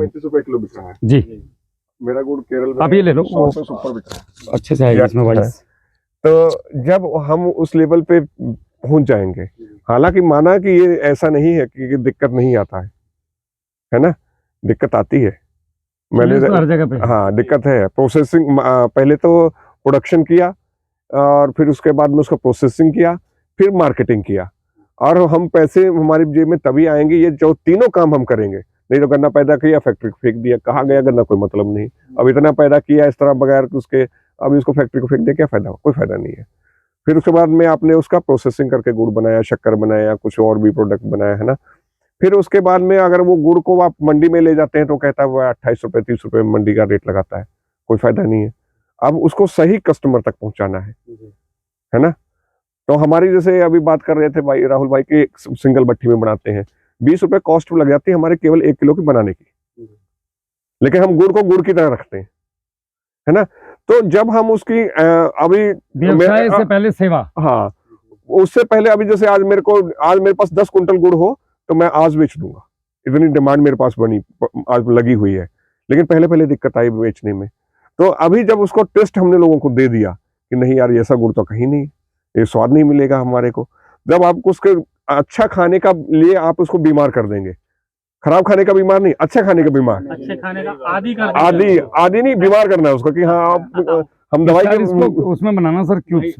₹35 kilo बिक रहा है जी। मेरा गुड़ केरल में आप ये ले लो, 100 से ऊपर बिक रहा है। अच्छे से आएगा इसमें भाई। तो जब हम उस लेवल पे पहुंच जाएंगे, हालांकि माना कि ये ऐसा नहीं है कि दिक्कत नहीं आता है ना, दिक्कत आती है। मैंने तो हर जगह पे हाँ दिक्कत है। प्रोसेसिंग पहले तो प्रोडक्शन किया और फिर उसके बाद में उसका प्रोसेसिंग किया, फिर मार्केटिंग किया, और हम पैसे हमारी जेब में तभी आएंगे ये जो तीनों काम हम करेंगे। नहीं तो गन्ना पैदा किया फैक्ट्री को फेंक दिया, कहाँ गया गन्ना, कोई मतलब नहीं। अब इतना पैदा किया इस तरह बगैर उसके, अब इसको फैक्ट्री को फेंक दिया, क्या फायदा? कोई फायदा नहीं है। फिर उसके बाद में आपने उसका प्रोसेसिंग करके गुड़ बनाया, शक्कर बनाया, कुछ और भी प्रोडक्ट बनाया, है ना। फिर उसके बाद में अगर वो गुड़ को आप मंडी में ले जाते हैं तो कहता है वो 28 रुपए 30 रुपए मंडी का रेट लगाता है, कोई फायदा नहीं है। अब उसको सही कस्टमर तक पहुंचाना है ना। तो हमारी जैसे अभी बात कर रहे थे भाई राहुल भाई की, सिंगल भट्टी में बनाते हैं, 20 रुपए कॉस्ट लग जाती है हमारे केवल 1 किलो की बनाने की, लेकिन हम गुड़ को गुड़ की तरह रखते हैं, है ना। तो जब हम उसकी अभी व्यवसाय से पहले सेवा, हाँ उससे पहले, अभी जैसे आज मेरे पास 10 कुंटल गुड़ हो तो मैं आज बेच दूंगा, इतनी डिमांड मेरे पास बनी आज लगी हुई है। लेकिन पहले दिक्कत आई बेचने में। तो अभी जब उसको टेस्ट हमने लोगों को दे दिया कि नहीं यार ऐसा गुड़ तो कहीं नहीं, ये स्वाद नहीं मिलेगा हमारे को। जब आपको उसके अच्छा खाने का लिए आप उसको बीमार कर देंगे, खराब खाने का बीमार नहीं, अच्छे खाने का बीमार, अच्छे खाने का आदि नहीं, बीमार करना है उसको कि हाँ आप हम दवाई के उसमें बनाना सर, क्यूब्स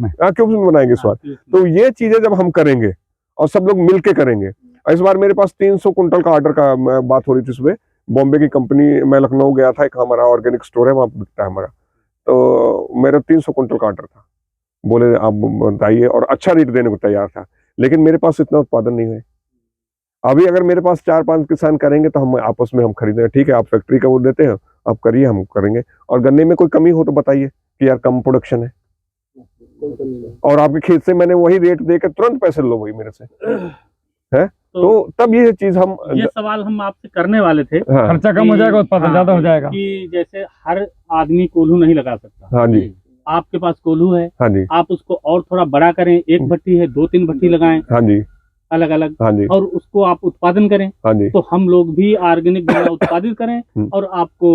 में बनाएंगे स्वाद। तो ये चीजें जब हम करेंगे और सब लोग मिलके करेंगे। इस बार मेरे पास 300 कुंटल का ऑर्डर का बात हो रही थी सुबह, बॉम्बे की कंपनी, मैं लखनऊ गया था, एक हमारा ऑर्गेनिक स्टोर है वहाँ बिकता है हमारा, तो मेरा 300 कुंटल का ऑर्डर था। बोले आप बताइए, और अच्छा रेट देने को तैयार था, लेकिन मेरे पास इतना उत्पादन नहीं है। अभी अगर मेरे पास 4-5 किसान करेंगे तो हम आपस में हम खरीदेंगे, ठीक है आप फैक्ट्री का वो देते हैं, आप करिए, हम करेंगे। और गन्ने में कोई कमी हो तो बताइए कि यार कम प्रोडक्शन है, और आपके खेत से मैंने वही रेट देकर तुरंत पैसे लो वही मेरे से है। तो तब ये चीज ये सवाल हम आपसे करने वाले थे। हाँ, खर्चा कम हो जाएगा, उत्पादन ज्यादा हो जाएगा। कि जैसे हर आदमी कोल्हू नहीं लगा सकता। हाँ जी, आपके पास कोल्हू है, हाँ जी, आप उसको और थोड़ा बड़ा करें, एक भट्टी है 2-3 भट्टी लगाएं, हाँ जी, अलग अलग, हाँ जी, और उसको आप उत्पादन करें, हाँ जी, तो हम लोग भी ऑर्गेनिक गन्ना उत्पादित करें और आपको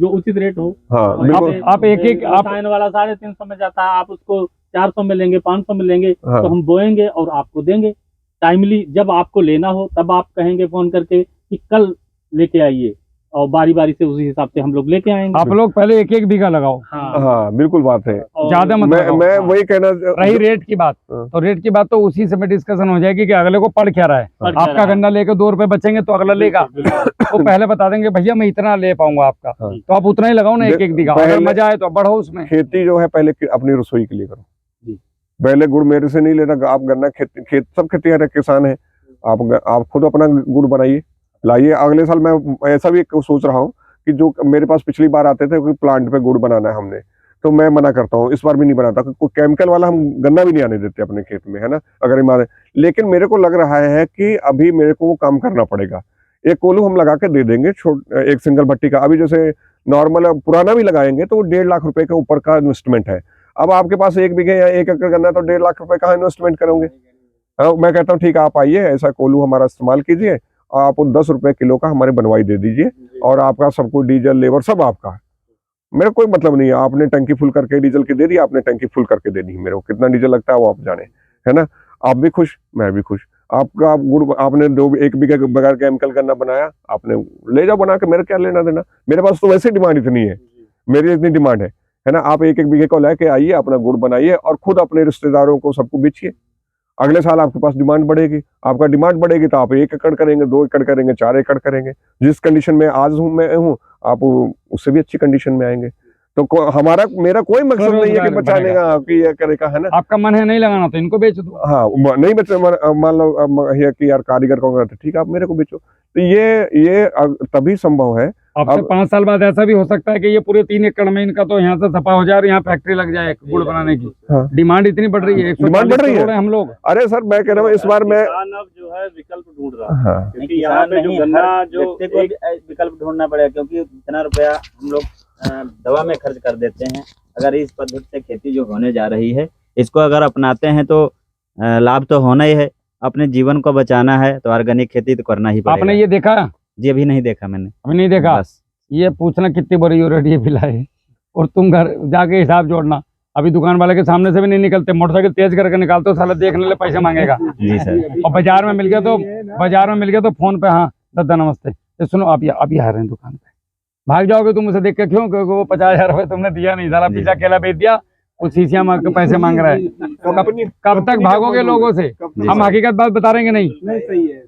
जो उचित रेट हो। हाँ बिल्कुल। आप एक रसायन वाला 350 में जाता है, आप उसको 400 में लेंगे, 500 में लेंगे, हाँ, तो हम बोएंगे और आपको देंगे टाइमली। जब आपको लेना हो तब आप कहेंगे फोन करके कि कल लेके आइए, और बारी बारी से उसी हिसाब से हम लोग लेके आएंगे। आप लोग पहले 1-1 बीघा लगाओ। हाँ बिल्कुल बात है, ज्यादा मत लगाओ। मैं वही कहना रही रेट की बात, तो रेट की बात तो उसी से में डिस्कशन हो जाएगी कि अगले को पड़ क्या रहा है। आपका गन्ना लेकर 2 रुपए बचेंगे तो अगला लेगा, वो पहले बता देंगे भैया मैं इतना ले पाऊंगा आपका, तो आप उतना ही लगाओ ना 1-1 बीघा, अगर मजा आए तो बढ़ो उसमें। खेती जो है पहले अपनी रसोई के लिए करो, पहले गुड़ मेरे से नहीं लेना। आप गन्ना खेत सब खेती किसान है, आप खुद अपना गुड़ बनाइए, लाइए। अगले साल मैं ऐसा भी सोच रहा हूँ कि जो मेरे पास पिछली बार आते थे कि प्लांट पे गुड़ बनाना है हमने, तो मैं मना करता हूँ, इस बार भी नहीं बनाता। कोई केमिकल वाला हम गन्ना भी नहीं आने देते अपने खेत में, है ना, अगर ईमान है। लेकिन मेरे को लग रहा है कि अभी मेरे को वो काम करना पड़ेगा। एक कोल्हू हम लगा के दे देंगे, एक सिंगल भट्टी का। अभी जैसे नॉर्मल पुराना भी लगाएंगे तो 1.5 लाख रुपए के ऊपर का इन्वेस्टमेंट है। अब आपके पास 1 बीघे या 1 एकड़ गन्ना, तो 1.5 लाख रुपए का इन्वेस्टमेंट करोगे। मैं कहता हूँ ठीक है आप आइए, ऐसा कोल्हू हमारा इस्तेमाल कीजिए, आप 10 रुपए किलो का हमारे बनवाई दे दीजिए, और आपका सब कुछ डीजल लेबर सब आपका है। मेरा कोई मतलब नहीं है, आपने टंकी फुल करके डीजल की दे दी, आपने टंकी फुल करके दे दी, मेरे को कितना डीजल लगता है वो आप जाने, है ना। आप भी खुश, मैं भी खुश। आपका गुड़ आपने 1 बीघे बगैर केमिकल गन्ना बनाया, आपने ले जाओ बना के, मेरा क्या लेना देना। मेरे पास तो वैसे डिमांड इतनी है, मेरी इतनी डिमांड है ना। आप 1-1 बीघे को लेके आइए, अपना गुड़ बनाइए और खुद अपने रिश्तेदारों को सबको बेचिए। अगले साल आपके पास डिमांड बढ़ेगी, आपका डिमांड बढ़ेगी तो आप 1 एकड़ करेंगे, 2 एकड़ करेंगे, 4 एकड़ करेंगे। जिस कंडीशन में आज मैं हूँ, आप उससे भी अच्छी कंडीशन में आएंगे। तो मेरा कोई मकसद नहीं है कि बचाने का कि ये करेगा, है ना। आपका मन है नहीं लगाना तो इनको बेच दो। हाँ नहीं बच, मान लो ये कि यार कारीगर को ठीक है आप मेरे को बेचो, तो ये तभी संभव है। अब से 5 साल बाद ऐसा भी हो सकता है कि ये पूरे 3 एकड़ में इनका तो यहाँ से सफा हो जाए और यहाँ फैक्ट्री लग जाए गुड़ बनाने की। हाँ। डिमांड इतनी बढ़ रही है, डिमांड बढ़ रही है हम लोग। अरे सर मैं कह रहा हूँ इस बार मैं अब जो है विकल्प ढूंढ रहा है। हाँ। क्योंकि यहाँ पे जो गन्ना जो विकल्प ढूंढना पड़ेगा, क्योंकि इतना रुपया हम लोग दवा में खर्च कर देते हैं। अगर इस पद्धति से खेती जो होने जा रही है, इसको अगर अपनाते हैं तो लाभ तो होना ही है। अपने जीवन को बचाना है तो ऑर्गेनिक खेती तो करना ही पड़ेगा। आपने ये देखा जी अभी नहीं देखा मैंने। अभी नहीं देखा? बस ये पूछना कितनी बड़ी यूनिट ये पिलाए, और तुम घर जाके हिसाब जोड़ना। अभी दुकान वाले के सामने से भी नहीं निकलते, मोटरसाइकिल तेज करके निकालते हो, साला देखने ले पैसे मांगेगा। जी सर। और बाजार में मिल गया तो फोन पे, हाँ दादा नमस्ते, ये सुनो आप आ रहे हैं दुकान पे, भाग जाओगे तुम उसे देख के। क्यों? क्योंकि वो 50,000 रुपए तुमने दिया नहीं, साला पिज्जा केला बेच दिया, कुछ शीशियां मांग के पैसे मांग रहा है। कब तक भागोगे लोगों से? हम हकीकत बात बता रहे हैं कि नहीं? सही है,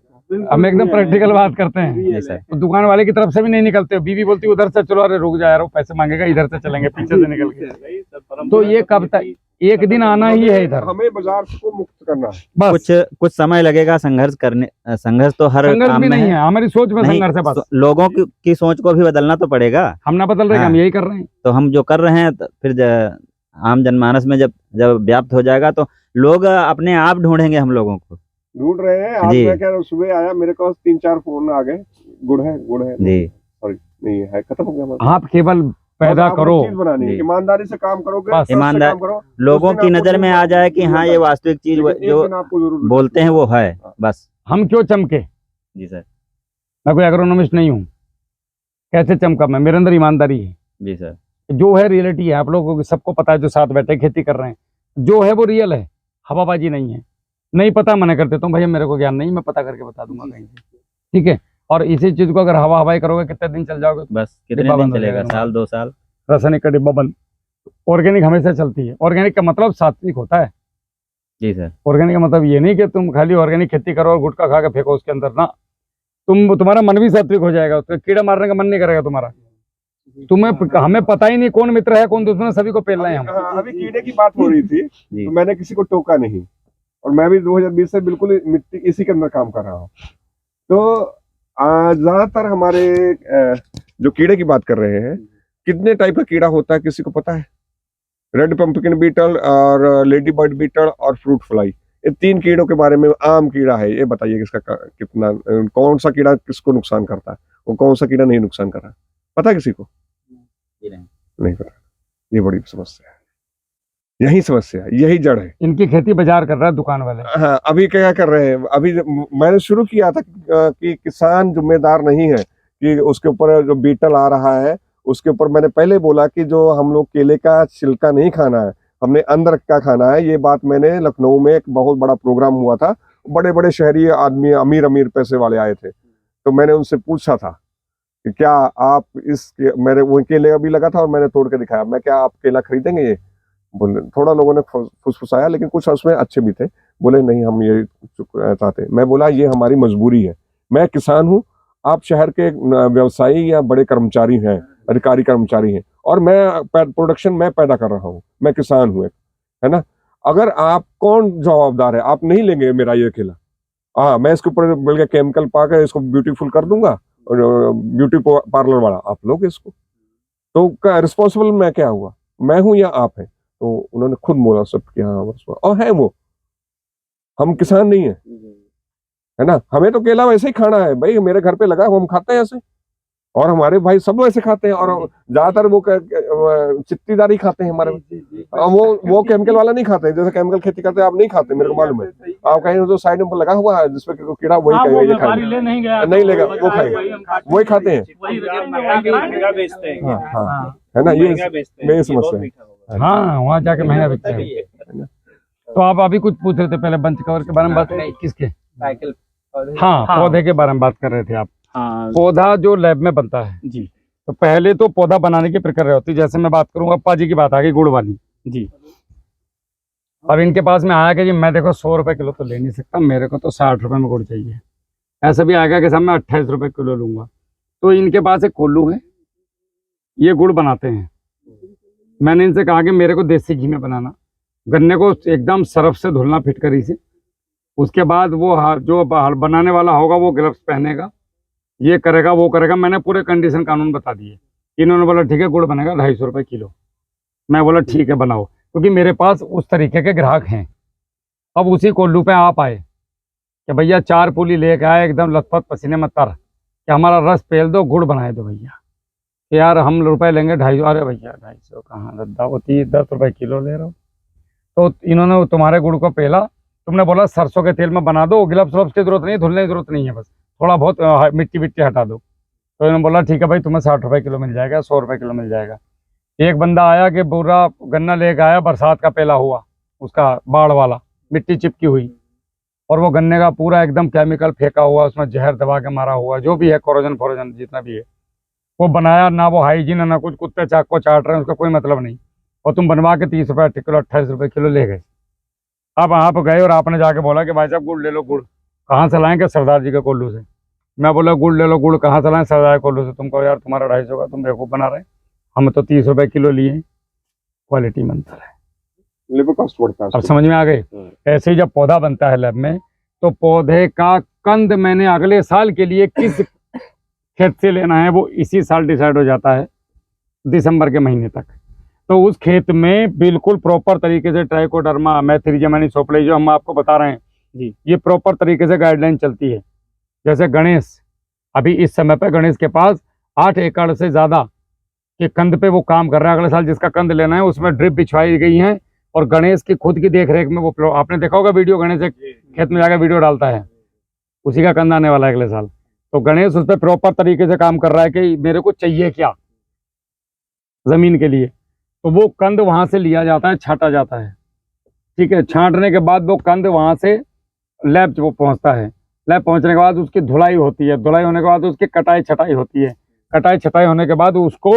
हम एकदम प्रैक्टिकल बात करते हैं। तो दुकान वाले की तरफ से भी नहीं निकलते, बीवी बोलती उधर से चलो, अरे रुक जा यार वो पैसे मांगेगा, इधर से चलेंगे पीछे से निकल के। तो ये कब तक? एक दिन आना ही है इधर, हमें बाजार को मुक्त करना है। बस कुछ समय लगेगा संघर्ष करने, संघर्ष तो हर संघर्ष काम भी में नहीं है, हमारी सोच में नहीं, संघर्ष है। बस लोगों की सोच को भी बदलना तो पड़ेगा। हम ना बदल रहे हैं, हाँ। हम यही कर रहे हैं। तो हम जो कर रहे हैं तो फिर आम जनमानस में जब व्याप्त हो जाएगा तो लोग अपने आप ढूंढेंगे हम लोगों को। ढूंढ रहे हैं। आज जी। मैं क्या सुबह आया, मेरे पास 3-4 फोन आ गए, गुड़ है जी सॉरी नहीं है, खत्म हो गया हमारा। आप केवल पैदा बस आपको करो, चीज बनानी है, जी। ईमानदारी से काम करोगे, बस trust से ईमानदार- काम करो, लोगों उस दिन की आपको नजर में आ जाए कि हाँ ये वास्तविक चीज लेकिन एक जो दिन आपको जरूर बोलते हैं वो है। बस हम क्यों चमके? जी सर। मैं कोई एग्रोनॉमिस्ट नहीं हूँ, कैसे चमका मैं? मेरे अंदर ईमानदारी है, जी सर। जो है रियलिटी है। आप लोगों को सबको पता है, जो साथ बैठे खेती कर रहे हैं, जो है वो रियल है, हवाबाजी नहीं है। नहीं पता मना कर देता हूँ, भैया मेरे को ज्ञान नहीं, मैं पता करके बता दूंगा कहीं से, ठीक है? और इसी चीज को अगर हवाई करोगे कितने दिन चल जाओगे? बस कितने डिब्बा दिन बंद हो चलेगा? जाएगा। साल 2 साल। रासायनिक का डिब्बा बंद। ऑर्गेनिक हमेशा चलती है। ऑर्गेनिक का मतलब सात्विक होता है। जी सर। ऑर्गेनिक का मतलब ये नहीं कि तुम खाली ऑर्गेनिक खेती करो और गुटखा खा के फेंको उसके अंदर ना, तुम्हारा मन भी सात्विक हो जाएगा, उसका कीड़ा मारने का मन नहीं करेगा तुम्हारा। हमें पता ही नहीं कौन मित्र है कौन दुश्मन है, सभी को पेल रहे हैं हम। अभी कीड़े की बात हो रही थी जी। तो मैंने किसी को टोका नहीं, और मैं भी 2020 से बिल्कुल मिट्टी इसी के अंदर काम कर रहा हूँ। तो ज्यादातर हमारे जो कीड़े की बात कर रहे हैं, कितने टाइप का कीड़ा होता है किसी को पता है? रेड पंपकिन बीटल और लेडी बर्ड बीटल और फ्रूट फ्लाई, ये 3 कीड़ों के बारे में। आम कीड़ा है, ये बताइए कि इसका कितना, कौन सा कीड़ा किसको नुकसान करता है, और कौन सा कीड़ा नहीं नुकसान कर रहा है? पता है किसी को? नहीं पता। ये बड़ी समस्या है, यही समस्या है, यही जड़ है। इनकी खेती बाजार कर रहा है दुकान वाले। हाँ, अभी क्या कर रहे हैं? अभी मैंने शुरू किया था कि किसान जिम्मेदार नहीं है, कि उसके ऊपर जो बीटल आ रहा है उसके ऊपर मैंने पहले बोला कि जो हम लोग केले का छिलका नहीं खाना है, हमने अंदर का खाना है। ये बात मैंने लखनऊ में एक बहुत बड़ा प्रोग्राम हुआ था, बड़े बड़े शहरी आदमी, अमीर पैसे वाले आए थे, तो मैंने उनसे पूछा था कि क्या आप मेरे वो केले अभी लगा था और मैंने तोड़ के दिखाया, मैं क्या आप केला खरीदेंगे? ये बोले, थोड़ा लोगों ने फुसफुसाया, लेकिन कुछ उसमें अच्छे भी थे, बोले नहीं हम ये चाहते। मैं बोला ये हमारी मजबूरी है, मैं किसान हूँ, आप शहर के व्यवसायी या बड़े कर्मचारी हैं, अधिकारी कर्मचारी हैं, और मैं प्रोडक्शन मैं पैदा कर रहा हूँ, मैं किसान हूँ, है ना? अगर आप कौन जवाबदार है? आप नहीं लेंगे मेरा ये केला, हाँ मैं इसके ऊपर बल्कि केमिकल पाकर इसको ब्यूटीफुल कर दूंगा, ब्यूटी पार्लर वाला आप लोग इसको, तो रिस्पॉन्सिबल मैं क्या हुआ? मैं हूं या आप हैं? तो उन्होंने खुद बोला सब कि हाँ और है वो, हम किसान नहीं है ना? हमें तो केला वैसे ही खाना है भाई, मेरे घर पे लगा हम खाते हैं ऐसे, और हमारे भाई सब वैसे खाते हैं, और ज्यादातर वो चित्तीदारी खाते हैं हमारे, वो केमिकल वाला नहीं खाते, जैसे केमिकल खेती करते हैं आप नहीं खाते, मेरे को मालूम है। आप कहीं जो साइड में लगा हुआ है जिसपे कीड़ा, वही कहेगा ये खाएंगे, नहीं लेगा वो खाएगा, वही खाते हैं। हाँ है ना, ये मेरी समस्या है। हाँ वहाँ जाके महंगा बिकता है। तो आप अभी कुछ पूछ रहे थे पहले, बंच कवर के बारे में बात, किसके? हाँ पौधे के बारे में बात कर रहे थे आप। हाँ पौधा जो लैब में बनता है जी, तो पहले तो पौधा बनाने की प्रक्रिया होती है। जैसे मैं बात करूंगा, अप्पा जी की बात आ गई गुड़ वाली जी। अब इनके पास में आया कि जी मैं देखो 100 रुपए किलो तो ले नहीं सकता, मेरे को तो 60 रुपए में गुड़ चाहिए। ऐसा भी आएगा कि साहब मैं 28 रुपए किलो लूंगा। तो इनके पास एक कोल्लू है, ये गुड़ बनाते हैं। मैंने इनसे कहा कि मेरे को देसी घी में बनाना, गन्ने को एकदम सरफ से धुलना फिटकरी से, उसके बाद वो जो बनाने वाला होगा वो ग्लव्स पहनेगा, ये करेगा वो करेगा। मैंने पूरे कंडीशन कानून बता दिए। इन्होंने बोला ठीक है गुड़ बनेगा 250 रुपए किलो। मैं बोला ठीक है बनाओ, क्योंकि मेरे पास उस तरीके के ग्राहक हैं। अब उसी कोल्लू पे आप आए कि भैया 4 पुली लेके आए एकदम लथपथ पसीने में तर कि हमारा रस पेल दो, गुड़ बनाए दो भैया। यार हम रुपए लेंगे 250। अरे भैया 250 कहाँ, दद्दा होती 10 रुपए किलो ले रहा हूँ। तो इन्होंने तुम्हारे गुड़ को पेला, तुमने बोला सरसों के तेल में बना दो, ग्लव्स व्लव्स की जरूरत नहीं, धुलने की जरूरत नहीं है, बस थोड़ा बहुत मिट्टी विट्टी हटा दो। तो इन्होंने बोला ठीक है भाई, तुम्हें 60 रुपए किलो मिल जाएगा, 100 रुपए किलो मिल जाएगा। एक बंदा आया कि पूरा गन्ना लेके आया, बरसात का पहला हुआ उसका, बाढ़ वाला, मिट्टी चिपकी हुई, और वो गन्ने का पूरा एकदम केमिकल फेंका हुआ, उसमें जहर दबा के मारा हुआ, जो भी है कोरोजन फोरोजन जितना भी है वो बनाया ना, वो हाइजीन है ना कुछ, कुत्ते चाक को चाट रहे हैं, उसका कोई मतलब नहीं। और तुम बनवा के 30 रुपए किलो 28 रुपए किलो ले गए। अब आप गए और आपने जाके बोला कि भाई साहब गुड़ ले लो। गुड़ कहाँ से लाएंगे? सरदार जी के कोल्लू से। मैं बोला गुड़ ले लो। गुड़ कहाँ से लाएं? सरदार के कोल्लू से। तुमको यार तुम्हारा 250 का, तुम बेवकूफ़ बना रहे हैं, हम तो 30 रुपए किलो लिए। क्वालिटी में अंतर है, लेबर कॉस्ट बढ़ता है। अब समझ में आ गए। ऐसे ही जब पौधा बनता है लैब में, तो पौधे का कंद मैंने अगले साल के लिए किस खेत से लेना है वो इसी साल डिसाइड हो जाता है, दिसंबर के महीने तक। तो उस खेत में बिल्कुल प्रॉपर तरीके से ट्राइकोडर्मा, मैथ्रीजियम एनिसोप्लाई जो हम आपको बता रहे हैं जी, ये प्रॉपर तरीके से गाइडलाइन चलती है। जैसे गणेश, अभी इस समय पे गणेश के पास 8 एकड़ से ज़्यादा के कंद पे वो काम कर रहा है। अगले साल जिसका कंद लेना है उसमें ड्रिप बिछवाई गई है, और गणेश की खुद की देख रेख में वो आपने देखा होगा वीडियो, गणेश एक खेत में जाकर वीडियो डालता है, उसी का कंद आने वाला है अगले साल। तो गणेश उस पर प्रॉपर तरीके से काम कर रहा है कि मेरे को चाहिए क्या जमीन के लिए। तो वो कंद वहां से लिया जाता है, छांटा जाता है, ठीक है। छांटने के बाद वो कंद वहां से लैब वो पहुंचता है। लैब पहुंचने के बाद उसकी धुलाई होती है, धुलाई होने के बाद उसकी कटाई छटाई होती है। कटाई छटाई होने के बाद उसको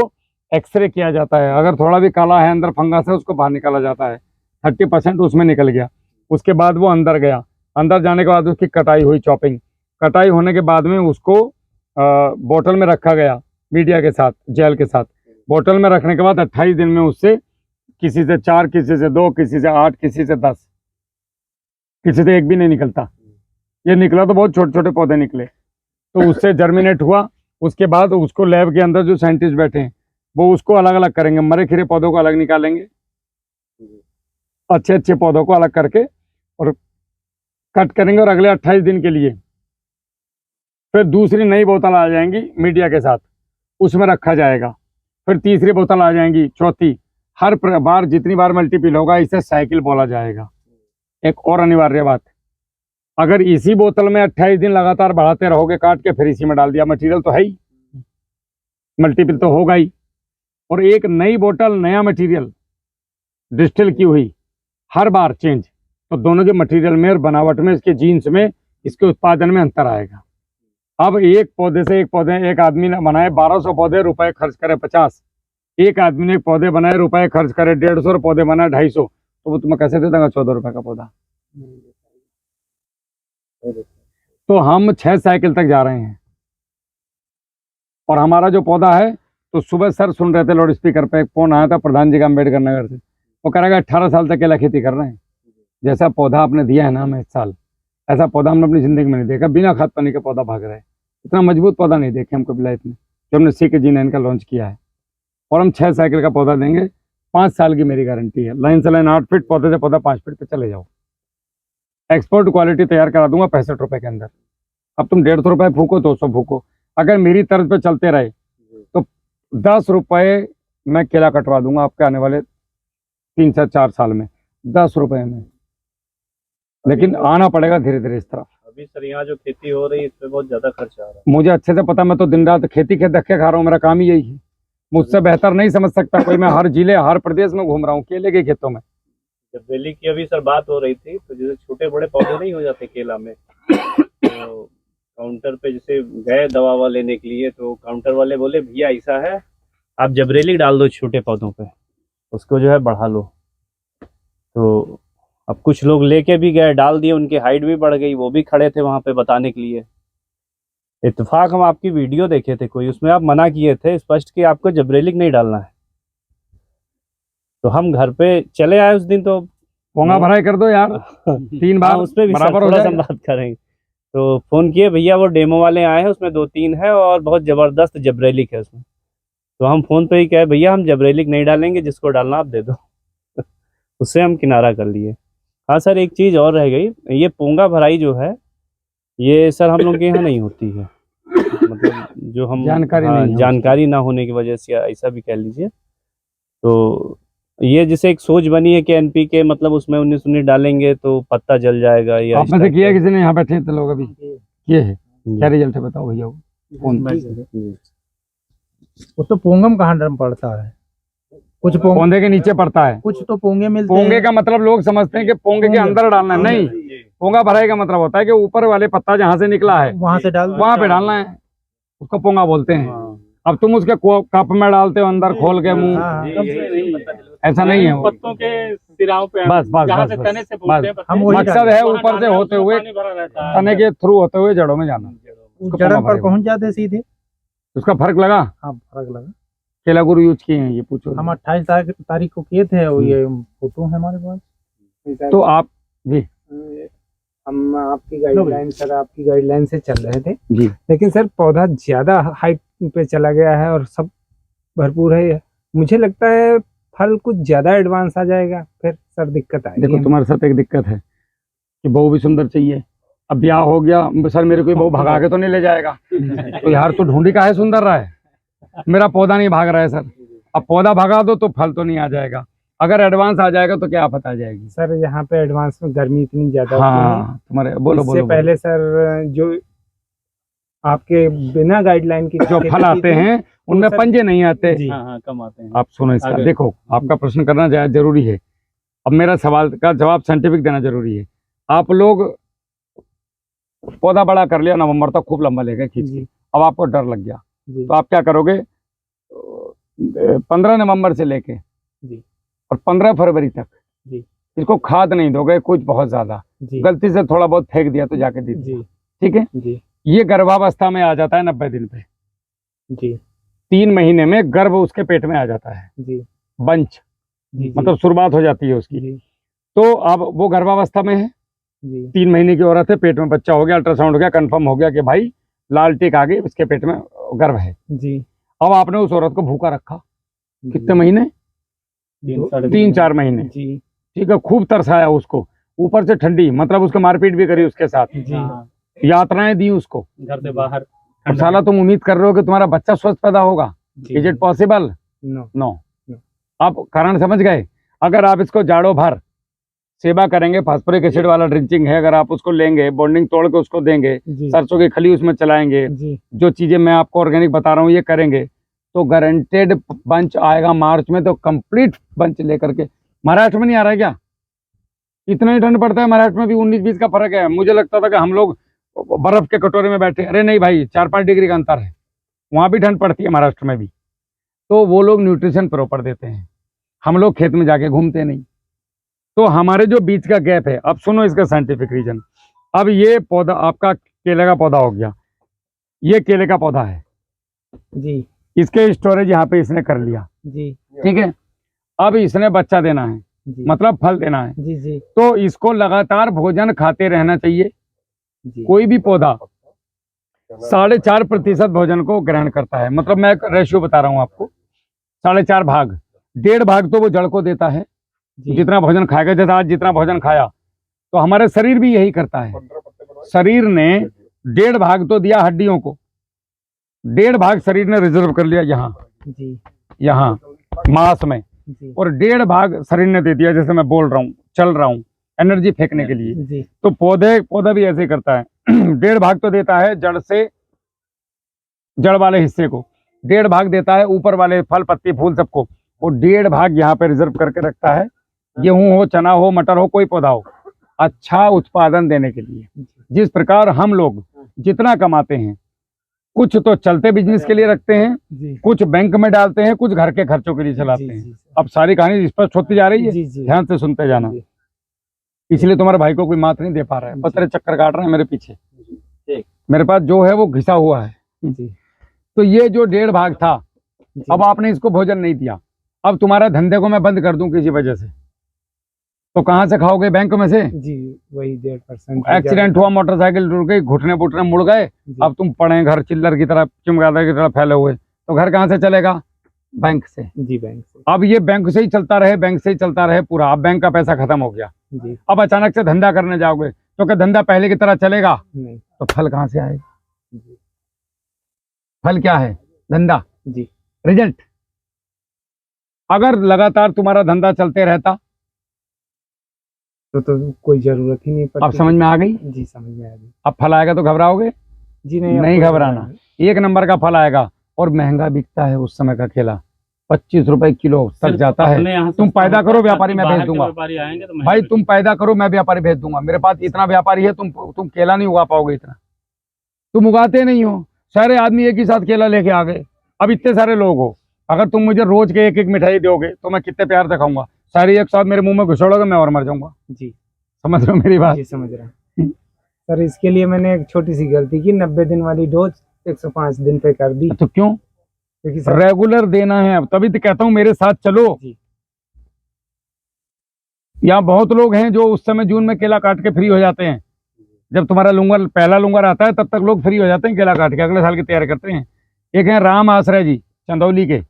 एक्सरे किया जाता है। अगर थोड़ा भी काला है, अंदर फंगस है, उसको बाहर निकाला जाता है। 30% उसमें निकल गया, उसके बाद वो अंदर गया। अंदर जाने के बाद उसकी कटाई हुई, चॉपिंग। कटाई होने के बाद में उसको बोतल में रखा गया, मीडिया के साथ, जेल के साथ। बोतल में रखने के बाद 28 दिन में उससे किसी से 4, किसी से 2, किसी से 8, किसी से 10, किसी से 1 भी नहीं निकलता। ये निकला तो बहुत छोटे छोटे पौधे निकले। तो उससे जर्मिनेट हुआ। उसके बाद उसको लैब के अंदर जो साइंटिस्ट बैठे हैं वो उसको अलग अलग करेंगे, मरे खिरे पौधों को अलग निकालेंगे, अच्छे अच्छे पौधों को अलग करके और कट करेंगे, और अगले 28 दिन के लिए फिर दूसरी नई बोतल आ जाएंगी मीडिया के साथ, उसमें रखा जाएगा। फिर तीसरी बोतल आ जाएंगी, चौथी। हर बार जितनी बार मल्टीपल होगा इसे साइकिल बोला जाएगा। एक और अनिवार्य बात, अगर इसी बोतल में 28 दिन लगातार बढ़ाते रहोगे, काट के फिर इसी में डाल दिया, मटेरियल तो है ही, मल्टीपल तो होगा ही। और एक नई बोतल, नया मटेरियल डिस्टिल की हुई, हर बार चेंज। तो दोनों के मटेरियल में और बनावट में, इसके जीन्स में, इसके उत्पादन में अंतर आएगा। अब एक पौधे से एक आदमी ने बनाए 1200 पौधे, रुपए खर्च करे 50। एक आदमी ने पौधे बनाए, रुपए खर्च करे 150, पौधे बनाए 250, तो वो तुम्हें कैसे दे देगा 14 रुपए का पौधा? तो हम 6 साइकिल तक जा रहे हैं। और हमारा जो पौधा है, तो सुबह सर सुन रहे थे लाउड स्पीकर पे, एक फोन आया था प्रधान जी का अम्बेडकर नगर से, वो कह रहा है 18 साल तक अकेला खेती कर रहे हैं। जैसा पौधा आपने दिया है ना हमें इस साल, ऐसा पौधा हमने अपनी जिंदगी में नहीं देखा। बिना खाद पानी के पौधा भाग रहा है, इतना मजबूत पौधा नहीं देखे हम कभी लाइफ में, जो हमने CKG9 का लॉन्च किया है। और हम 6 साइकिल का पौधा देंगे, 5 साल की मेरी गारंटी है। लाइन से लाइन 8 फीट, पौधे से पौधा 5 फीट पे चले जाओ। एक्सपोर्ट क्वालिटी तैयार करा दूंगा 65 रुपए के अंदर। अब तुम 150 रुपए फूको, 200 फूको, अगर मेरी तर्ज पे चलते रहे तो 10 रुपए मैं केला कटवा दूंगा आपके आने वाले 3 से 4 साल में, 10 रुपए में। लेकिन आना पड़ेगा धीरे धीरे इस तरफ। अभी सर यहाँ जो खेती हो रही है इस पे बहुत ज्यादा खर्च आ रहा है। मुझे अच्छे से पता, मैं तो दिन रात खेती के धक्के खा रहा हूँ, मेरा काम ही यही है। मुझसे बेहतर नहीं समझ सकता कोई। मैं हर जिले, हर प्रदेश में घूम रहा हूँ केले के खेतों में। जब बेली की अभी सर बात हो रही थी, तो जैसे छोटे बड़े पौधे नहीं हो जाते केला में, तो काउंटर पे जैसे गए दवा ववा लेने के लिए, तो काउंटर वाले बोले भैया ऐसा है, आप जबरेलिक डाल दो छोटे पौधों पे, उसको जो है बढ़ा लो। तो अब कुछ लोग लेके भी गए, डाल दिए, उनकी हाइट भी बढ़ गई, वो भी खड़े थे वहां पे बताने के लिए। इत्तेफाक हम आपकी वीडियो देखे थे कोई, उसमें आप मना किए थे स्पष्ट कि आपको जबरेलिक नहीं डालना है। तो हम घर पे चले आए उस दिन, तो पोंगा भराई कर दो यार 3 बार, उस पर बराबर हो थोड़ा सा जाएगा। बात करेंगे। तो फोन किए, भैया वो डेमो वाले आए हैं, उसमें 2-3 है और बहुत जबरदस्त जबरेलिक है उसमें। तो हम फोन पे ही कहे भैया हम जबरेलिक नहीं डालेंगे, जिसको डालना आप दे दो। उससे हम किनारा कर लिए। हाँ सर, एक चीज़ और रह गई, ये पोंगा भराई जो है ये सर हम लोग के यहाँ नहीं होती है, मतलब जो हम जानकारी ना होने की वजह से, ऐसा भी कह लीजिए। तो ये जैसे एक सोच बनी है कि NPK मतलब उसमें 19 डालेंगे तो पत्ता जल जाएगा, या आपने से किया किसी ने? यहाँ बैठे थे लोग अभी किए है? क्या रिजल्ट है बताओ भैया? वो तो पोंगम कहाँ पड़ता है, कुछ पौधे के नीचे पड़ता है। कुछ तो पोंगे मिलते पोंगे हैं। का मतलब लोग समझते हैं कि पोंगे के अंदर डालना है, नहीं। पोंगा भराई का मतलब होता है कि ऊपर वाले पत्ता जहाँ से निकला है वहां से डाल वहां पे डालना है, उसको पोंगा बोलते हैं। अब तुम उसके कप में डालते हो अंदर खोल के मुंह, ऐसा नहीं है। पत्तों के सिराओं पे बस बस जहाँ बस से बस, तने से बोलते हैं, बस। हम वही मकसद है ऊपर से होते हुए तने के थ्रू होते हुए जड़ों में जाना, उसको जड़ पोंगा पर भराई बोलते पहुंच जाते सीधे। हैं। उसका फर्क लगा? हाँ फर्क लगा। केला गुरु यूज किए हैं ये पूछो। हम 28 तारीख को किए थे और ये फोटो है हमारे पास। तो आप जी हम आपकी गाइडलाइन सर, आपकी गाइडलाइन से चल रहे थे जी, लेकिन सर पौधा ज्यादा हाइट पे चला गया है और सब भरपूर है। मुझे लगता है फल कुछ ज्यादा एडवांस आ जाएगा, फिर सर दिक्कत आएगी। देखो तुम्हारे साथ एक दिक्कत है कि बहू भी सुंदर चाहिए। अब ब्याह हो गया सर, मेरे कोई बहू भगा के तो नहीं ले जाएगा। तो यार तो ढूंढी का है सुंदर रहा है, मेरा पौधा नहीं भाग रहा है सर। अब पौधा भगा दो तो फल तो नहीं आ जाएगा, अगर एडवांस आ जाएगा तो क्या आफत आ जाएगी। सर यहाँ पे एडवांस में गर्मी इतनी ज्यादा होती है। हाँ तुम्हारे बोलो इससे बोलो पहले सर जो आपके बिना गाइडलाइन की जो फल आते हैं उनमें सर- पंजे नहीं आते। जी। हाँ कम आते हैं। आप सुनो इसका, आगे। देखो आपका प्रश्न करना जरूरी है। अब मेरा सवाल का जवाब साइंटिफिक देना जरूरी है। आप लोग पौधा बड़ा कर लिया, नवंबर तक खूब लंबा लेके खींच के, जी। अब आपको डर लग गया जी। तो आप क्या करोगे? 15 नवंबर से लेके जी। और 15 फरवरी तक जी। इसको खाद नहीं दोगे कुछ बहुत ज्यादा, जी। गलती से थोड़ा बहुत फेंक दिया तो जाके दे जी। दिया, ठीक है। जी। ये गर्भावस्था में आ जाता है 90 दिन पे, जी। 3 महीने में गर्भ उसके पेट में आ जाता है, जी। बंच जी। मतलब शुरुआत हो जाती है उसकी। जी। तो अब वो गर्भावस्था में है, जी। 3 महीने की औरत है, पेट में बच्चा हो गया, अल्ट्रासाउंड हो गया, कंफर्म हो गया कि भाई लाल टिक आ गई, उसके पेट में गर्भ है। जी। अब आपने उस औरत को भूखा रखा कितने महीने? 3-4 महीने, जी। ठीक है। खूब तरसाया उसको, ऊपर से ठंडी, मतलब उसको मारपीट भी करी उसके साथ, जी। यातनाएं दी उसको। घर से बाहर। अब साला तुम उम्मीद कर रहे हो कि तुम्हारा बच्चा स्वस्थ पैदा होगा? Is it possible? No. No. आप कारण समझ गए? अगर आप इसको जाड़ों भर सेवा करेंगे, फास्फोरिक एसिड वाला ड्रिंचिंग है, अगर आप उसको लेंगे, बॉन्डिंग तोड़ के उसको देंगे, जी। सरसों की खली उसमें चलाएंगे, जी। जो चीजें मैं आपको ऑर्गेनिक बता रहा हूँ ये करेंगे, तो गारंटेड बंच आएगा मार्च में, तो कंप्लीट बंच लेकर के। महाराष्ट्र में नहीं आ रहा है क्या? इतना ही ठंड पड़ता है महाराष्ट्र में भी, 19-20 का फर्क है। मुझे लगता था कि हम लोग बर्फ के कटोरे में बैठे, अरे नहीं भाई, 4-5 डिग्री का अंतर है, वहां भी ठंड पड़ती है महाराष्ट्र में भी। तो वो लोग न्यूट्रिशन प्रॉपर देते हैं, हम लोग खेत में जाके घूमते नहीं। तो हमारे जो बीच का गैप है, अब सुनो इसका साइंटिफिक रीजन। अब ये पौधा आपका केले का पौधा हो गया, ये केले का पौधा है जी। इसके स्टोरेज यहाँ पे इसने कर लिया, जी। ठीक है। अब इसने बच्चा देना है, जी। मतलब फल देना है, जी। जी। तो इसको लगातार भोजन खाते रहना चाहिए। जी। कोई भी पौधा 4.5% भोजन को ग्रहण करता है, मतलब मैं रेशियो बता रहा हूँ आपको, 4.5 भाग, 1.5 भाग तो वो जड़ को देता है, जी। जितना भोजन खाएगा। जैसे आज जितना भोजन खाया, तो हमारे शरीर भी यही करता है। शरीर ने 1.5 भाग तो दिया हड्डियों को, 1.5 भाग शरीर ने रिजर्व कर लिया यहाँ जी। यहाँ मांस में, जी। और 1.5 भाग शरीर ने दे दिया, जैसे मैं बोल रहा हूँ, चल रहा हूँ, एनर्जी फेंकने के लिए। जी। तो पौधा भी ऐसे ही करता है। 1.5 भाग तो देता है जड़ से, जड़ वाले हिस्से को, 1.5 भाग देता है ऊपर वाले फल पत्ती फूल सबको, वो 1.5 भाग यहाँ पे रिजर्व करके रखता है। गेहूं हो, चना हो, मटर हो, कोई पौधा हो, अच्छा उत्पादन देने के लिए। जिस प्रकार हम लोग जितना कमाते हैं, कुछ तो चलते बिजनेस के लिए रखते हैं, जी। कुछ बैंक में डालते हैं, कुछ घर के खर्चों के लिए चलाते हैं। जी। अब सारी कहानी स्पष्ट होती जा रही है, जी। जी। ध्यान से सुनते जाना। जी। इसलिए तुम्हारे भाई को कोई मात नहीं दे पा रहा है, पतरे चक्कर काट रहे हैं मेरे पीछे। ठीक। मेरे पास जो है वो घिसा हुआ है। जी। तो ये जो 1.5 भाग था, जी। अब आपने इसको भोजन नहीं दिया, अब तुम्हारा धंधे को मैं बंद कर दूं किसी वजह से, तो कहाँ से खाओगे? बैंक में से। जी। वही 1.5%। एक्सीडेंट हुआ, मोटरसाइकिल टूट गई, घुटने बुटने मुड़ गए, अब तुम पड़े घर चिल्लर की तरह, चमगादड़ की तरह फैले हुए, तो घर कहाँ से चलेगा? बैंक से। जी। बैंक से। अब ये बैंक से ही चलता रहे, बैंक से ही चलता रहे पूरा। अब बैंक का पैसा खत्म हो गया, जी। अब अचानक से धंधा करने जाओगे तो क्या धंधा पहले की तरह चलेगा? नहीं। तो फल कहाँ से आएगा? जी। फल क्या है? धंधा, जी। रिजल्ट। अगर लगातार तुम्हारा धंधा चलते रहता तो कोई जरूरत ही नहीं पड़ती। अब समझ में आ गई? जी समझ में आ गई। अब फल आएगा तो घबराओगे? जी नहीं घबराना, 1 नंबर का फल आएगा। और महंगा बिकता है उस समय का केला, 25 रुपए किलो तक जाता है। तुम पैदा करो, व्यापारी मैं भेज दूंगा भाई, तुम पैदा करो, मैं व्यापारी भेज दूंगा। मेरे पास इतना व्यापारी है, तुम केला नहीं उगा पाओगे इतना, तुम उगाते नहीं हो। सारे आदमी एक ही साथ केला लेके आ गए। अब इतने सारे लोग हो, अगर तुम मुझे रोज के एक एक मिठाई दोगे तो मैं कितने प्यार से खाऊंगा। सारी एक साथ मेरे मुंह में घुसोड़ोगे, मैं और मर जाऊंगा। जी समझ रहे हो मेरी बात? जी समझ रहा हूँ सर। इसके लिए मैंने एक छोटी सी गलती की, 90 दिन वाली डोज 105 दिन पे कर दी, तो क्यों? क्योंकि सर रेगुलर देना है। अब तभी तो कहता हूँ मेरे साथ चलो। जी। यहाँ बहुत लोग हैं जो उस समय जून में केला काट के फ्री हो जाते हैं। जब तुम्हारा लूंगर पहला लूंगर आता है तब तक लोग फ्री हो जाते हैं केला काट के, अगले साल की तैयारी करते हैं। एक है राम आश्रय जी चंदौली के,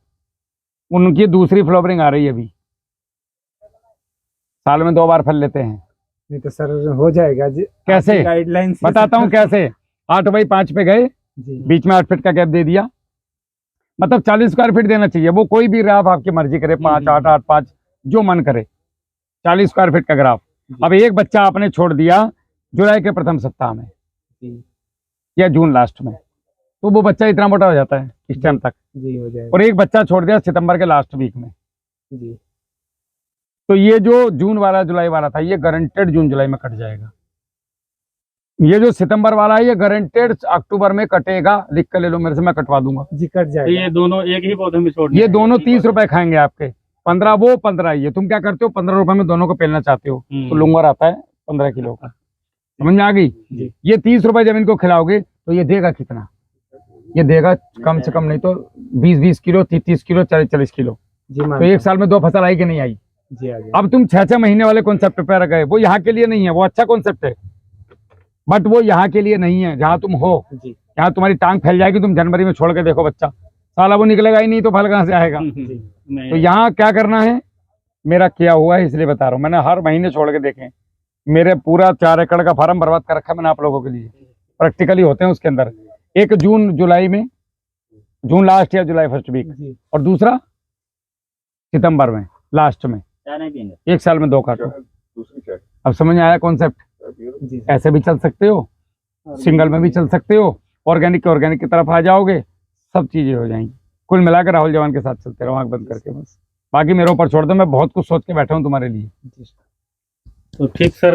उनकी दूसरी फ्लावरिंग आ रही है अभी, साल में 2 बार फल लेते हैं। नहीं तो सर हो जाएगा जी। कैसे? गाइडलाइन बताता हूँ कैसे। 8x5 पे गए, जी बीच में 8 फीट का गैप दे दिया, मतलब 40 स्क्वायर फीट देना चाहिए। वो कोई भी ग्राफ आपकी मर्जी करे, 5, 8, 8, 5 जो मन करे, 40 स्क्वायर फीट का ग्राफ। अब एक बच्चा आपने छोड़ दिया जुलाई के प्रथम सप्ताह में जी या जून लास्ट में, तो वो बच्चा इतना मोटा हो जाता है इस टाइम तक। जी हो जाएगा और एक बच्चा छोड़ दिया सितंबर के लास्ट वीक में, जी। तो ये जो जून वाला जुलाई वाला था ये गारंटेड जून जुलाई में कट जाएगा। ये जो सितंबर वाला है ये गारंटेड अक्टूबर में कटेगा। लिख कर ले लो मेरे से, मैं कटवा दूंगा। जी कट जाएगा। ये दोनों एक ही पौधे में छोड़ ये दोनों 30 रुपए खाएंगे आपके, 15 वो 15 ये। तुम क्या करते हो, 15 रुपए में दोनों को पेलना चाहते हो, तो लूंगर आता है 15 किलो का, समझ में आ गई? ये 30 रुपए जब इनको खिलाओगे तो ये देगा कितना? ये देगा कम से कम नहीं तो 20-20 किलो, 30-30 किलो, 40-40 किलो। जी तो एक साल में 2 फसल आई कि नहीं आई? जी आ गया। अब तुम 6-6 महीने वाले कॉन्सेप्ट पे गए, वो यहाँ के लिए नहीं है। वो अच्छा कॉन्सेप्ट है बट वो यहाँ के लिए नहीं है। जहाँ तुम हो जी यहाँ तुम्हारी टांग फैल जाएगी, तुम जनवरी में छोड़ के देखो बच्चा, साला वो निकलेगा ही नहीं, तो फल कहाँ से आएगा? तो यहाँ क्या करना है, मेरा किया हुआ है इसलिए बता रहा हूँ। मैंने हर महीने छोड़ के देखे, मेरे पूरा 4 एकड़ का फार्म बर्बाद कर रखा है मैंने आप लोगों के लिए। प्रैक्टिकली होते हैं उसके अंदर, एक जून जुलाई में, जून लास्ट या जुलाई फर्स्ट वीक, जी और दूसरा सितंबर में लास्ट में। चाय नहीं पीएंगे? एक साल में 2 काटो। दूसरी क्या है? अब समझ में आया कॉन्सेप्ट? जी ऐसे भी चल सकते हो, सिंगल में भी चल सकते हो, ऑर्गेनिक की तरफ आ जाओगे, सब चीजें हो जाएंगी। कुल मिलाकर राहुल जवान के साथ चलते रहो, आंख बंद करके बस। बाकी मेरे ऊपर छोड़ दो, मैं बहुत कुछ सोच के बैठा हूँ तुम्हारे लिए। तो ठीक सर,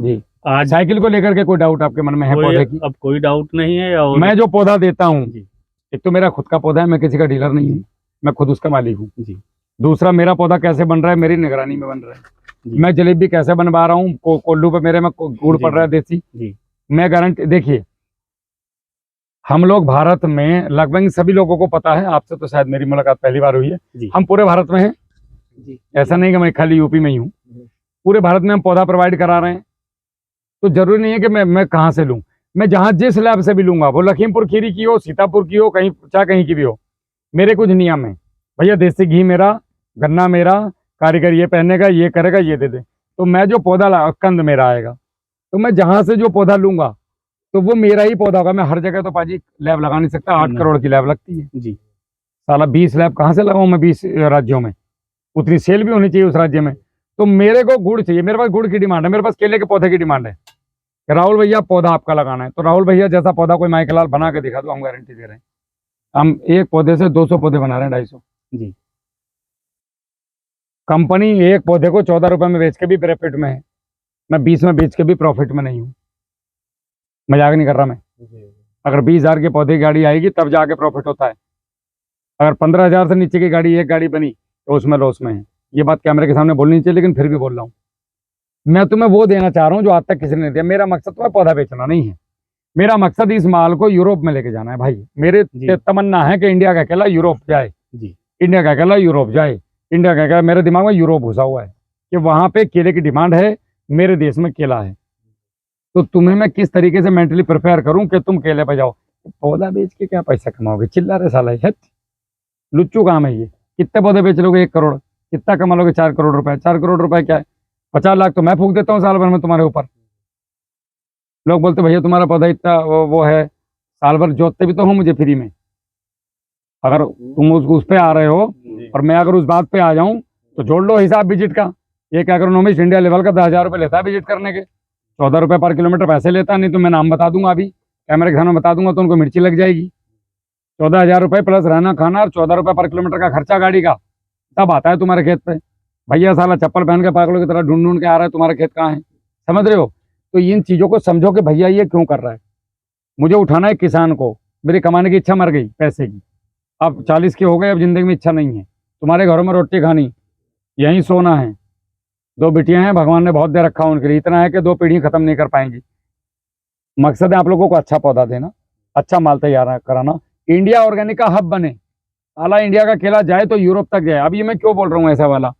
जी। आज साइकिल को लेकर के कोई डाउट आपके मन में है पौधे की? अब कोई डाउट नहीं है। और मैं जो पौधा देता हूँ, जी। एक तो मेरा खुद का पौधा है, मैं किसी का डीलर नहीं हूँ, मैं खुद उसका मालिक हूँ। जी। दूसरा, मेरा पौधा कैसे बन रहा है मेरी निगरानी में बन रहा है। जी। मैं जलेबी कैसे बनवा रहा हूँ, कोल्लू पे मेरे में गुड़ जी, पड़ रहा है देसी। जी। मैं गारंटी, देखिए हम लोग भारत में लगभग सभी लोगों को पता है, आपसे तो शायद मेरी मुलाकात पहली बार हुई है, जी। हम पूरे भारत में हैं। जी ऐसा नहीं कि मैं खाली यूपी में ही हूँ, पूरे भारत में हम पौधा प्रोवाइड करा रहे हैं। तो जरूरी नहीं है कि मैं कहाँ से लूँ, मैं जहाँ जिस लैब से भी लूंगा, वो लखीमपुर खीरी की हो, सीतापुर की हो, कहीं चाहे कहीं की भी हो, मेरे कुछ नियम है। भैया देसी घी मेरा, गन्ना मेरा, कारीगर ये पहनेगा, ये करेगा, ये दे दे। तो मैं जो पौधा कंद मेरा आएगा, तो मैं जहां से जो पौधा लूंगा तो वो मेरा ही पौधा होगा। मैं हर जगह तो पाजी लैब लगा नहीं सकता, 8 करोड़ की लैब लगती है जी। साला 20 लैब कहाँ से लगाऊं मैं 20 राज्यों में? उतनी सेल भी होनी चाहिए उस राज्य में। तो मेरे को गुड़ चाहिए, मेरे पास गुड़ की डिमांड है, मेरे पास केले के पौधे की डिमांड है। राहुल भैया पौधा आपका लगाना है, तो राहुल भैया जैसा पौधा कोई माइकलाल बना के दिखा दो, हम गारंटी दे रहे हैं। हम एक पौधे से 200 पौधे बना रहे हैं, 250। जी। कंपनी एक पौधे को 14 रुपए में बेच के भी प्रॉफिट में है, मैं 20 में बेच के भी प्रॉफिट में नहीं हूँ। मजाक नहीं कर रहा मैं। अगर 20,000 के पौधे की गाड़ी आएगी तब जाके प्रॉफिट होता है। अगर 15,000 से नीचे की गाड़ी एक गाड़ी बनी तो उसमें लॉस में है। ये बात कैमरे के सामने बोलनी चाहिए, लेकिन फिर भी बोल रहा हूँ। मैं तुम्हें वो देना चाह रहा हूँ जो आज तक किसी ने दिया। मेरा मकसद तुम्हें पौधा बेचना नहीं है, मेरा मकसद इस माल को यूरोप में लेके जाना है भाई। मेरे तमन्ना है कि इंडिया का अकेला यूरोप जाए, इंडिया का अकेला यूरोप जाए, इंडिया का अकेला। मेरे दिमाग में यूरोप घुसा हुआ है कि वहां पे केले की डिमांड है, मेरे देश में केला है। तो तुम्हें मैं किस तरीके से मेंटली प्रिपेयर करूं कि तुम केले पे जाओ। पौधा बेच के क्या पैसा कमाओगे? चिल्ला रहे साला, लुच्चू काम है ये। कितने पौधे बेच लोगे? 1 करोड़। कितना कमा लोगे? 4 करोड़ रुपए। 4 करोड़ रुपए क्या है? 50 लाख तो मैं फूंक देता हूँ साल भर में तुम्हारे ऊपर। लोग बोलते भैया तुम्हारा पौधा इतना वो है, साल भर जोतते भी तो हो मुझे फ्री में। अगर तुम उस पे आ रहे हो और मैं अगर उस बात पे आ जाऊं तो जोड़ लो हिसाब विजिट का। एक एग्रोनॉमिस्ट इंडिया लेवल का 10,000 रुपये लेता है विजिट करने के, 14 रुपये पर किलोमीटर पैसे लेता। नहीं तो मैं नाम बता दूंगा अभी, कैमरे के सामने बता दूंगा तो उनको मिर्ची लग जाएगी। 14,000 रुपये प्लस रहना खाना और 14 रुपये पर किलोमीटर का खर्चा गाड़ी का, तब आता है तुम्हारे खेत पे। भैया साला चप्पल पहन के पागलों की तरह ढूंढ ढूंढ के आ रहा है, तुम्हारा खेत कहाँ है, समझ रहे हो। तो इन चीज़ों को समझो कि भैया ये क्यों कर रहा है। मुझे उठाना है किसान को, मेरी कमाने की इच्छा मर गई पैसे की, अब 40 के हो गए, अब जिंदगी में इच्छा नहीं है। तुम्हारे घरों में रोटी खानी, यहीं सोना है, 2 बिटियां हैं, भगवान ने बहुत दे रखा उनके लिए, इतना है कि 2 पीढ़ी खत्म नहीं कर पाएंगी। मकसद है आप लोगों को अच्छा पौधा देना, अच्छा माल तैयार कराना, इंडिया ऑर्गेनिक का हब बने। साला इंडिया का केला जाए तो यूरोप तक जाए। अब ये मैं क्यों बोल रहा हूँ ऐसा वाला,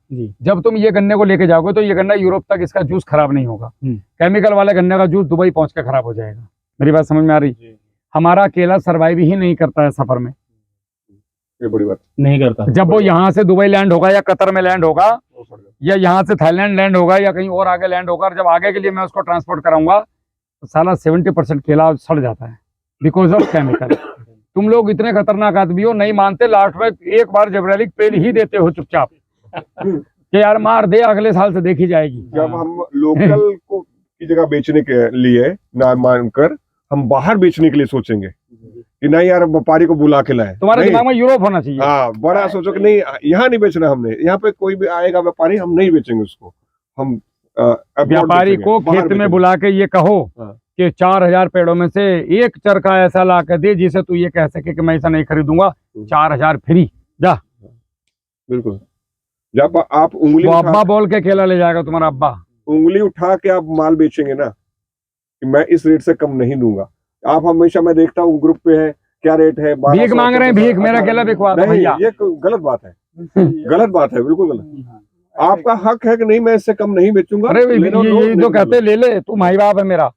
जब तुम ये गन्ने को लेके जाओगे तो ये गन्ना यूरोप तक इसका जूस खराब नहीं होगा। केमिकल वाले गन्ने का जूस दुबई पहुंच के खराब हो जाएगा। मेरी बात समझ में आ रही। हमारा केला सर्वाइव ही नहीं करता है सफर में, ये बड़ी बात नहीं करता। जब वो यहाँ से दुबई लैंड होगा या कतर में लैंड होगा या यहाँ से थाईलैंड लैंड होगा या कहीं और आगे लैंड होगा, और जब आगे के लिए मैं उसको ट्रांसपोर्ट कराऊंगा तो साला 70% केला सड़ जाता है बिकॉज ऑफ केमिकल। तुम लोग इतने खतरनाक आदमी हो, नहीं मानते, लास्ट में एक बार जबरैलिक पेल ही देते हो चुपचाप कि यार मार दे, अगले साल से देखी जाएगी। जब हम लोकल को की जगह बेचने के लिए ना मानकर हम बाहर बेचने के लिए सोचेंगे कि नहीं यार व्यापारी को बुला के लाए, तुम्हारे दिमाग में यूरोप होना चाहिए। हाँ, बड़ा सोचो कि नहीं यहाँ नहीं बेचना हमने, यहाँ पे कोई भी आएगा व्यापारी हम नहीं बेचेंगे उसको, हम व्यापारी को खेत में बुला के ये कहो कि 4,000 पेड़ों में से एक चरखा ऐसा ला के दे जिसे तू ये कह सके कि मैं ऐसा नहीं खरीदूंगा, 4,000 फ्री जा। बिल्कुल, जब आप उंगली वो अब्बा बोल के केला ले जाएगा तुम्हारा अब्बा, उंगली उठा के आप माल बेचेंगे ना कि मैं इस रेट से कम नहीं दूंगा। आप हमेशा, मैं देखता हूँ ग्रुप पे है क्या रेट है, भीख मांग रहे हैं, भीख, मेरा केला बिकवा दो भैया। ये गलत बात है, गलत बात है, बिल्कुल गलत। आपका हक है कि नहीं मैं इससे कम नहीं बेचूंगा। अरे ये तो कहते ले ले, तू माई बाप है मेरा,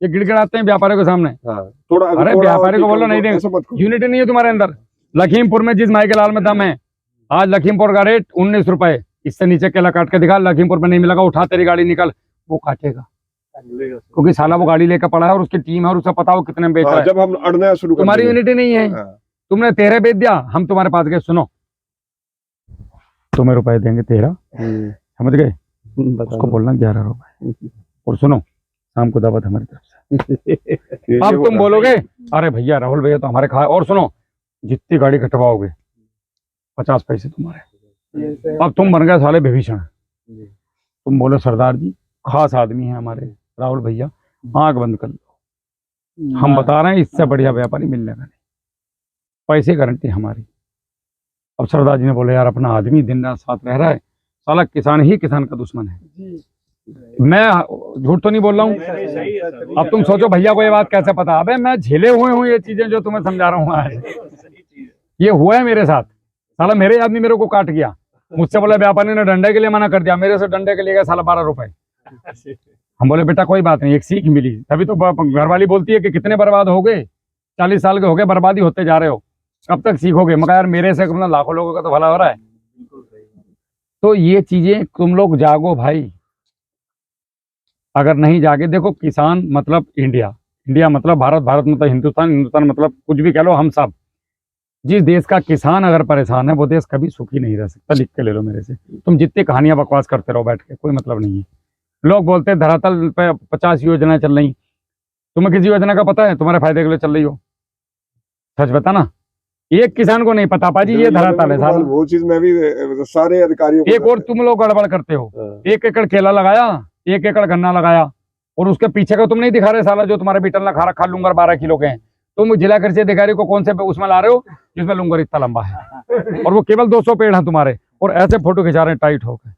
ये गिड़गिड़ाते हैं व्यापारी के सामने। थोड़ा, अरे व्यापारी को बोलो नहीं देंगे, यूनिटी नहीं है तुम्हारे अंदर। लखीमपुर में जिस माई के लाल में दम है, आज लखीमपुर का रेट 19 रुपए, इससे नीचे केला काट के दिखा, लखीमपुर में नहीं मिलेगा, उठा तेरी गाड़ी निकल, वो काटेगा क्योंकि साला वो गाड़ी लेकर पड़ा है और उसकी टीम है और उसे पता हो कितने में बेच रहा है। जब हम अड़ना शुरू, तुम्हारी यूनिटी नहीं है, तुमने 13 बेच दिया, हम तुम्हारे पास गए, सुनो तुम्हें रुपए देंगे 13, समझ गए, उसको बोलना 11 रुपए, और सुनो शाम को दावत हमारी तरफ से। अब तुम बोलोगे अरे भैया राहुल भैया तो हमारे खाए, और सुनो जितनी गाड़ी कटवाओगे 50 पैसे तुम्हारे। अब तुम बन गए साले विभीषण, तुम बोलो सरदार जी खास आदमी है हमारे राहुल भैया, आंख बंद कर लो, हम बता रहे हैं इससे बढ़िया व्यापारी मिलने का नहीं, पैसे गारंटी हमारी। अब सरदार जी ने बोले यार अपना आदमी दिन रात साथ रह रहा है, साला किसान ही किसान का दुश्मन है। मैं झूठ तो नहीं बोल रहा हूँ। अब तुम सोचो भैया को ये बात कैसे पता, अबे मैं झेले हुए हूँ ये चीजें जो तुम्हें समझा रहा हूँ आज, ये हुआ है मेरे साथ। साला मेरे आदमी मेरे को काट गया, मुझसे बोले व्यापारी ने डंडे के लिए मना कर दिया, मेरे से डंडे के लिए गया साला 12 रुपए। हम बोले बेटा कोई बात नहीं, एक सीख मिली। तभी तो घरवाली बोलती है कि कितने बर्बाद हो गए, 40 साल के हो गए, बर्बादी होते जा रहे हो, कब तक सीखोगे। मगर यार मेरे से मतलब लाखों लोगों का तो भला हो रहा है। तो ये चीजें तुम लोग जागो भाई, अगर नहीं जागे, देखो किसान मतलब इंडिया, इंडिया मतलब भारत, भारत मतलब हिंदुस्तान, हिंदुस्तान मतलब कुछ भी कह लो, हम सब। जिस देश का किसान अगर परेशान है वो देश कभी सुखी नहीं रह सकता। लिख के ले लो मेरे से, तुम जितनी कहानियां बकवास करते रहो बैठ के, कोई मतलब नहीं है। लोग बोलते हैं धरातल पे 50 योजनाएं चल रही, तुम्हें किसी योजना का पता है तुम्हारे फायदे के लिए चल रही हो? सच बता ना, एक किसान को नहीं पता पाजी ये धरातल है सारा। वो चीज मैं भी सारे अधिकारियों एक और तुम लोग गड़बड़ करते हो, 1 एकड़ केला लगाया, 1 एकड़ गन्ना लगाया, और उसके पीछे का तुम नहीं दिखा रहे साला जो तुम्हारे बीटल ना खा लूंगा 12 किलो के हैं। तुम जिला कृषि अधिकारी को कौन से उसमें ला रहे हो जिसमें लूंगर इतना लंबा है, और वो केवल 200 पेड़ हैं तुम्हारे, और ऐसे फोटो खिंचा रहे हैं टाइट होकर।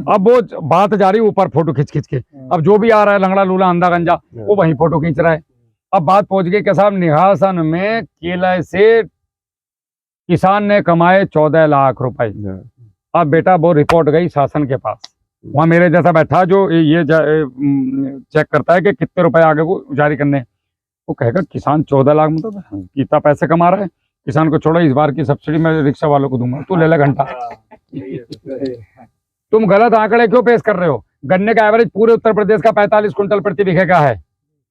अब वो बात जा रही है ऊपर फोटो खिंच खिंच के, अब जो भी आ रहा है लंगड़ा लूला अंधा गंजा वो वहीं फोटो खींच रहा है। अब बात पहुंच गई कि साहब निहासन में केले से किसान ने कमाए 14 लाख रुपए। अब बेटा वो रिपोर्ट गई शासन के पास, वहां मेरे जैसा बैठा जो ये चेक करता है कि कितने रुपए आगे को जारी करने, वो कहेगा किसान 14 लाख मतलब कितना पैसे कमा रहा है, किसान को छोड़ो, इस बार की सब्सिडी मैं रिक्शा वालों को दूंगा, तू ले ले घंटा। तुम गलत आंकड़े क्यों पेश कर रहे हो? गन्ने का एवरेज पूरे उत्तर प्रदेश का 45 कुंटल प्रति बीघे का है।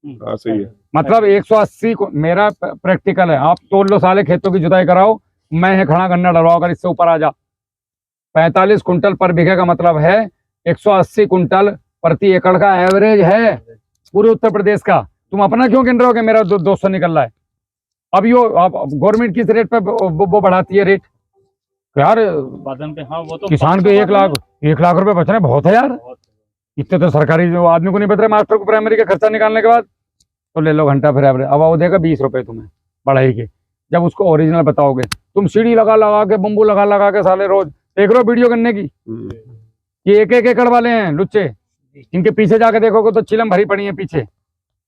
सही है, मतलब 180 मेरा प्रैक्टिकल है, आप तोड़ लो साले खेतों की जुताई कराओ, मैं है खड़ा गन्ना डलवाओ, अगर इससे ऊपर आ जा 45 कुंटल पर बीघे का मतलब है 180 कुंटल प्रति एकड़ का एवरेज है पूरे उत्तर प्रदेश का। तुम अपना क्यों गिन रहे हो कि मेरा 200 निकल रहा है? अब यो आप गवर्नमेंट किस रेट पे वो बढ़ाती है रेट यार? उत्पादन पे हाँ वो तो किसान पे 1 लाख रुपए बच रहे हैं, बहुत है यार। इतने तो सरकारी जो आदमी को नहीं बच रहे, मास्टर को प्राइमरी का खर्चा निकालने के बाद। तो ले लो घंटा फिर एवरेज, अब वो देगा 20 रुपए तुम्हें बढ़ाई के। जब उसको ओरिजिनल बताओगे, तुम सीढ़ी लगा लगा के, बम्बू लगा लगा के साले रोज देख रहे हो वीडियो करने की, ये 1-1 एकड़ वाले हैं लुच्चे। इनके पीछे जाके देखोगे तो चिलम भरी पड़ी है पीछे,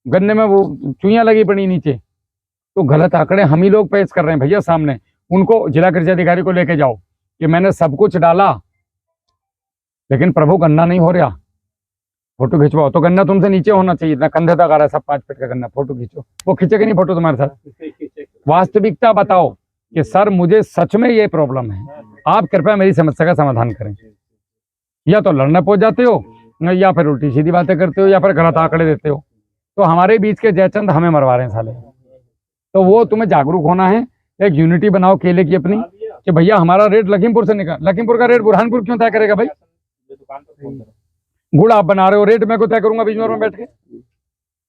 गन्ने में वो चुईयां लगी पड़ी नीचे। तो गलत आंकड़े हम ही लोग पेश कर रहे हैं भैया सामने। उनको जिला कृषि अधिकारी को लेके जाओ कि मैंने सब कुछ डाला लेकिन प्रभु गन्ना नहीं हो रहा, फोटो खिंचवाओ। तो गन्ना तुमसे नीचे होना चाहिए, इतना कंधे तक आ रहा है सब 5 फीट का गन्ना, फोटो खींचो। वो खींचेगा नहीं फोटो तुम्हारे साथ? वास्तविकता बताओ कि सर मुझे सच में ये प्रॉब्लम है, आप कृपया मेरी समस्या का समाधान करें। या तो लड़ने पहुंच जाते हो, या फिर उल्टी सीधी बातें करते हो, या फिर गलत आंकड़े देते हो। तो हमारे बीच के जयचंद हमें मरवा रहे हैं साले। तो वो तुम्हें जागरूक होना है, एक यूनिटी बनाओ केले की अपनी, कि भैया हमारा रेट लखीमपुर से निकल, लखीमपुर का रेट बुरहानपुर क्यों तय करेगा भाई? गुड़ आप बना रहे हो, रेट मैं को तय करूंगा बीजनौर में बैठ के?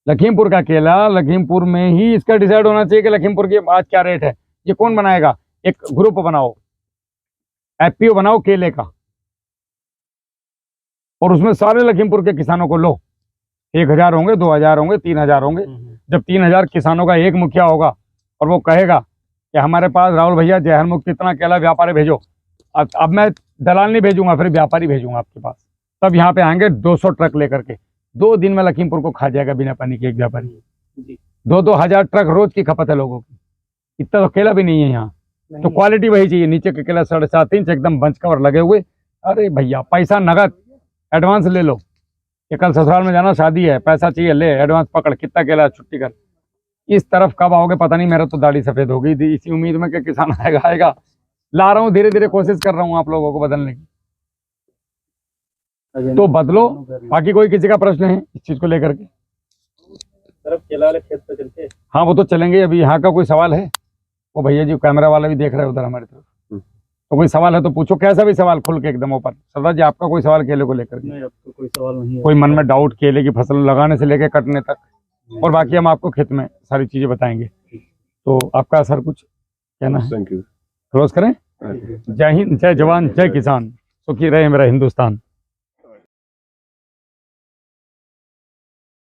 लखीमपुर का केला लखीमपुर में ही इसका डिसाइड होना चाहिए कि लखीमपुर की आज क्या रेट है। ये कौन बनाएगा? एक ग्रुप बनाओ, एफपीओ बनाओ केले का, और उसमें सारे लखीमपुर के किसानों को लो। 1000 होंगे, 2000 होंगे, 3000 होंगे। जब 3000 किसानों का एक मुखिया होगा और वो कहेगा कि हमारे पास राहुल भैया जहर मुक्त इतना केला व्यापारी भेजो, अब मैं दलाल नहीं भेजूंगा, फिर व्यापारी भेजूंगा आपके पास। तब यहाँ पे आएंगे 200 ट्रक लेकर के, 2 दिन में लखीमपुर को खा जाएगा बिना पानी के एक व्यापारी। 2-2 हजार ट्रक रोज की खपत है लोगों की, इतना तो केला भी नहीं है यहाँ। तो क्वालिटी वही चाहिए, नीचे के केला 7.5 इंच एकदम बंच कवर लगे हुए। अरे भैया पैसा नगद एडवांस ले लो, कि कल ससुराल में जाना, शादी है, पैसा चाहिए, ले एडवांस पकड़, कितना केला छुट्टी कर। इस तरफ कब आओगे पता नहीं, मेरा तो दाढ़ी सफेद हो गई थी इसी उम्मीद में कि किसान आएगा। ला रहा हूँ, धीरे धीरे कोशिश कर रहा हूँ आप लोगों को बदलने की। तो बदलो। बाकी कोई किसी का प्रश्न है इस चीज को लेकर के? तरफ केला वाले खेत पे चलते। हाँ वो तो चलेंगे। अभी यहाँ का कोई सवाल है? वो भैया जी कैमरा वाला भी देख रहे हैं उधर हमारी तरफ, तो कोई सवाल है तो पूछो, कैसा भी सवाल खुल के एकदम ओपन। सरदार जी आपका कोई सवाल केले को लेकर? नहीं, अब तो कोई सवाल नहीं है। कोई मन में डाउट केले की फसल लगाने से लेकर कटने तक, और बाकी हम आपको खेत में सारी चीजें बताएंगे। तो आपका सर कुछ कहना है? Thank you. क्लोज करें। जय हिंद, जय जवान, जय किसान, सुखी रहे मेरा हिंदुस्तान।